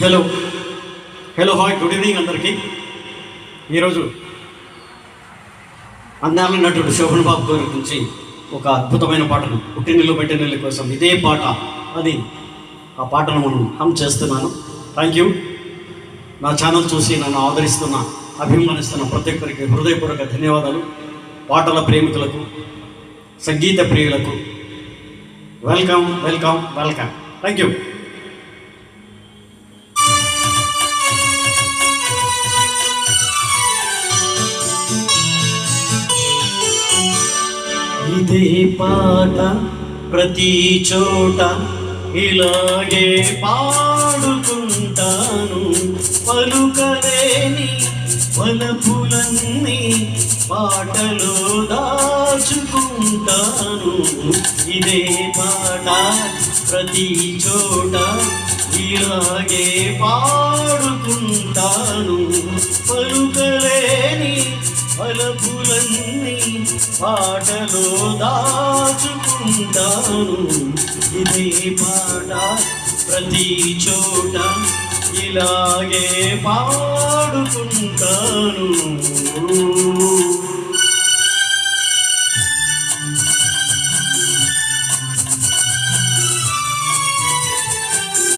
Hello hello hi good evening అందరికీ. ఈరోజు అందాల నటుడు శోభన్ బాబు గారి గురించి ఒక అద్భుతమైన పాటను పుట్టినిల్లు పెట్టినిల్లు కోసం ఇదే పాట అది ఆ పాటను మనం హమ్ చేస్తున్నాను. Thank you. నా ఛానల్ చూసి నన్ను ఆదరిస్తున్న అభిమానిస్తున్న ప్రతి ఒక్కరికి హృదయపూర్వక ధన్యవాదాలు. పాటల ప్రేమికులకు, సంగీత ప్రియులకు welcome welcome welcome. Thank you. ఇదే పాట ప్రతి చోట ఇలాగే పాడుకుంటాను. పలుకలేని వలపులన్నీ పాటలో దాచుకుంటాను. ఇదే పాట ప్రతి చోట ఇలాగే పాడుకుంటాను. పలుకలేని వలపులన్నీ పాటలో దాచుకుంటాను. ఇదే పాట ప్రతి చోట ఇలాగే పాడుకుంటాను.